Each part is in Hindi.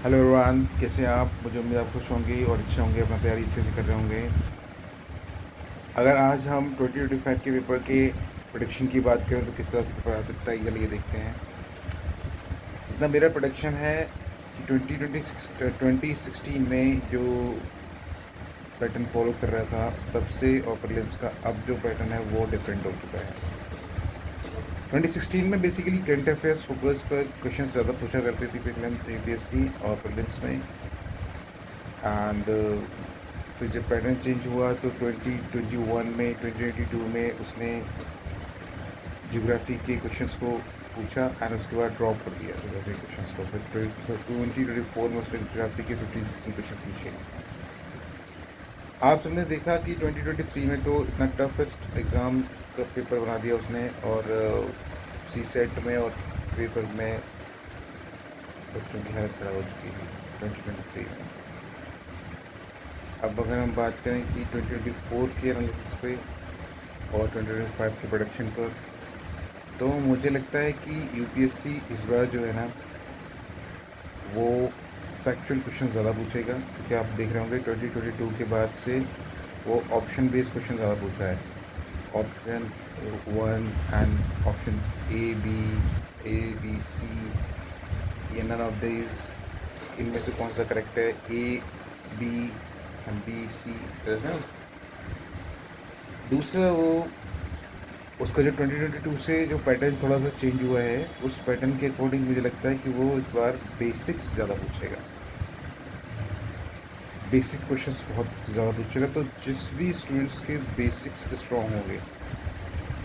हेलो एवरीवन, कैसे हैं आप? मुझे उम्मीद आप खुश होंगे और अच्छे होंगे, अपना तैयारी अच्छे से कर रहे होंगे। अगर आज हम 2025 के पेपर के प्रोडिक्शन की बात करें तो किस तरह से पेपर आ सकता है, चलिए देखते हैं। जितना मेरा प्रोडिक्शन है कि 2016 में जो पैटर्न फॉलो कर रहा था तब से और प्रीलिम्स का अब जो पैटर्न है वो डिफरेंट हो चुका है। 2016 में बेसिकली करंट अफेयर्स फोकस पर क्वेश्चन ज़्यादा पूछा करती थी प्रीलिम्स, यूपीएससी और प्रीलिम्स में। एंड फिर जब पैटर्न चेंज हुआ तो 2021 में 2022 में उसने ज्योग्राफी के क्वेश्चंस को पूछा एंड उसके बाद ड्रॉप कर दिया ज्योग्राफी क्वेश्चंस को। फिर 2024 में उसने ज्योग्राफी के 15-16 क्वेश्चन पूछे। आप सबने देखा कि 2023 में तो इतना टफेस्ट एग्ज़ाम का पेपर बना दिया उसने, और सी सेट में और पेपर में बच्चों की हालत ख़राब हो चुकी थी 2023 में। अब अगर हम बात करें कि 2024 के एनालिसिस पे और 2025 के प्रोडक्शन पर, तो मुझे लगता है कि यूपीएससी इस बार जो है ना वो फैक्चुअल क्वेश्चन ज़्यादा पूछेगा, क्योंकि आप देख रहे होंगे 2022 के बाद से वो ऑप्शन बेस्ड क्वेश्चन ज़्यादा पूछ रहा है। Option 1 and option A B C, ये नन ऑफ दिस, इनमें से कौन सा करेक्ट है, A B and B C, इस तरह से। दूसरा वो उसका जो 2022 से जो पैटर्न थोड़ा सा चेंज हुआ है, उस पैटर्न के अकॉर्डिंग मुझे लगता है कि वो इस बार बेसिक्स ज़्यादा पूछेगा, बेसिक क्वेश्चंस बहुत ज़्यादा पूछेगा। तो जिस भी स्टूडेंट्स के बेसिक्स स्ट्रॉन्ग होंगे,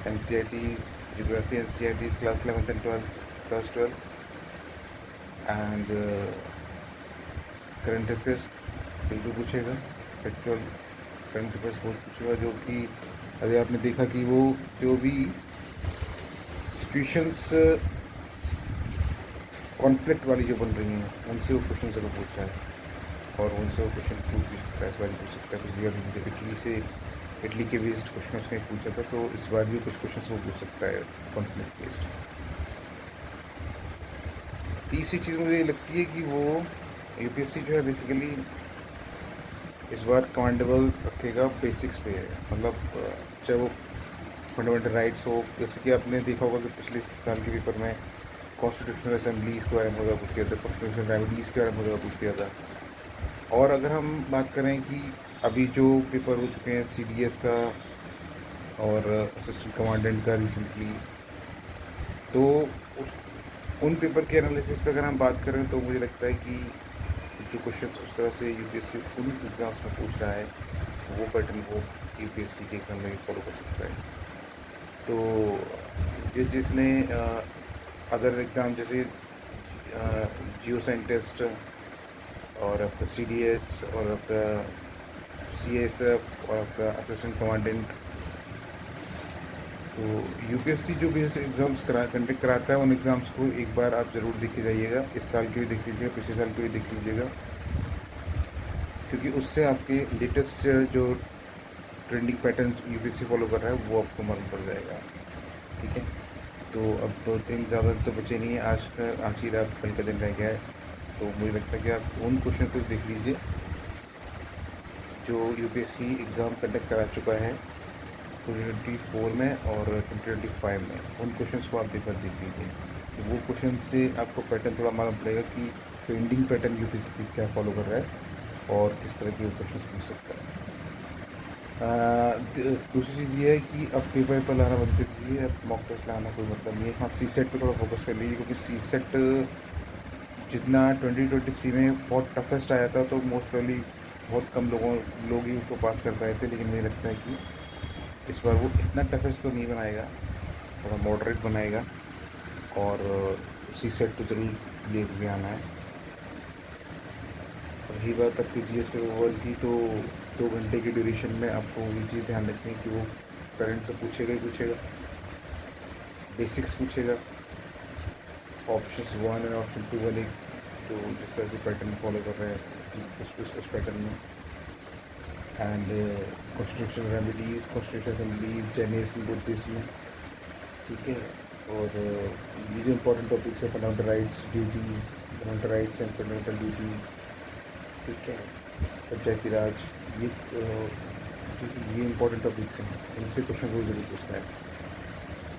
N C R T, geography N C R T class 11th and 12th, class 12 and current affairs बिल्कुल पूछेगा। फैक्चुअल करंट अफेयर्स बहुत पूछेगा, जो कि अभी आपने देखा कि वो जो भी सिचुएशंस कॉन्फ्लिक्ट वाली जो बन रही हैं उनसे वो क्वेश्चन ज़रूर पूछ रहा है, और उनसे वो क्वेश्चन पूछ भी सकता है, इस बार भी पूछ सकता है। पिछली बार भी मुझे इटली के बेस्ड क्वेश्चन उसने पूछा था, तो इस बार भी कुछ क्वेश्चन वो पूछ सकता है कॉन्फ्लिक्ट बेस्ड। तीसरी चीज़ मुझे लगती है कि वो यूपीएससी जो है बेसिकली इस बार कमांडेबल रखेगा बेसिक्स पे है, मतलब चाहे वो फंडामेंटल राइट्स हो, जैसे कि आपने देखा होगा कि पिछले साल के पेपर में कॉन्स्टिट्यूशनल असेंबलीज़ के बारे में ज़्यादा पूछ लिया था, कॉन्स्टिट्यूशनल रेमेडीज़ के बारे में ज़्यादा पूछ लिया था। और अगर हम बात करें कि अभी जो पेपर हो चुके हैं सीडीएस का और असिस्टेंट कमांडेंट का रिसेंटली, तो उस उन पेपर के एनालिसिस पे अगर हम बात करें तो मुझे लगता है कि जो क्वेश्चन उस तरह से यूपीएससी उन एग्ज़ाम्स में पूछ रहा है, वो पैटर्न वो यूपीएससी के एग्ज़ाम में भी फॉलो कर सकता है। तो जिसने अदर एग्ज़ाम जैसे जियो साइंटिस्ट और आपका सी डी एस और आपका सी एस एफ और आपका असिस्टेंट कमांडेंट, तो यूपीएससी जो बेस्ड एग्ज़ाम्स कंडक्ट कराता है उन एग्ज़ाम्स को एक बार आप ज़रूर देख के जाइएगा। इस साल के भी देख लीजिएगा, पिछले साल के भी देख लीजिएगा, क्योंकि उससे आपके लेटेस्ट जो ट्रेंडिंग पैटर्न यूपीएससी फॉलो कर रहा है वो आपको मालूम पड़ जाएगा। ठीक है, तो अब तो दिन ज़्यादा तो बचे नहीं है, आज की रात कल का दिन रह गया है, तो मुझे लगता है कि आप उन क्वेश्चन को देख लीजिए जो यूपीएससी एग्ज़ाम कंडक्ट करा चुका है 2024 में और 2025 में। उन क्वेश्चंस को आप देख लीजिए, तो वो क्वेश्चन से आपको पैटर्न थोड़ा मालूम पड़ेगा कि ट्रेंडिंग पैटर्न यूपीएससी क्या फॉलो कर रहा है और किस तरह के वो क्वेश्चन पूछ सकता है। दूसरी चीज़ ये है कि अब पेपर पर लाना बंद कर दीजिए, अब मॉक टेस्ट लाना कोई मतलब नहीं है। हाँ, सी सेट पर थोड़ा फोकस कर लीजिए, क्योंकि सी सेट जितना 2023 में बहुत टफेस्ट आया था, तो मोस्ट प्रॉब्ली बहुत कम लोग ही उसको पास कर पाए थे, लेकिन मुझे लगता है कि इस बार वो इतना टफेस्ट तो नहीं बनाएगा, थोड़ा मॉडरेट बनाएगा, और सी सेट तो जरूर ले आना है। रही बात आपकी जी एस पेपर की, तो 2 घंटे की ड्यूरेशन में आपको ये चीज़ ध्यान रखनी है कि वो करंट तो पूछेगा ही पूछेगा, बेसिक्स पूछेगा, ऑप्शन 1 एंड ऑप्शन 2 वाले जो जिस तरह से पैटर्न फॉलो कर रहे हैं उस पैटर्न में, and constitutional remedies, constitutional assemblies, Jainism, Buddhism. ठीक है, और ये जो इम्पोर्टेंट टॉपिक्स है, fundamental rights, duties, fundamental rights and fundamental duties, ठीक है, पंचायती राज, ये ये इंपॉर्टेंट टॉपिक्स हैं, इनसे क्वेश्चन रोज जरूर पूछता है,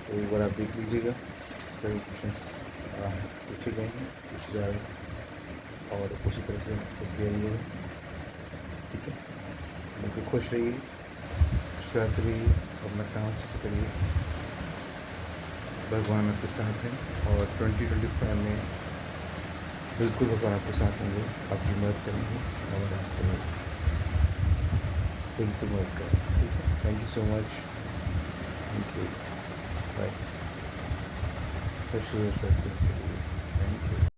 तो एक बार आप देख लीजिएगा। इस तरह के क्वेश्चन पूछे गए हैं, पूछे जा रहे हैं, और उसी तरह से आइएगा, ठीक है। बिल्कुल खुश रहिए, मुस्कुराते रहिए, अपना काम अच्छे से करिए, भगवान आपके साथ हैं, और 2025 में बिल्कुल भगवान आपके साथ होंगे, आपकी मदद करेंगे, और आपको बिल्कुल मदद करेंगे, ठीक है। Thank you so much, thank you, bye. खुश रहिए, थैंक यू।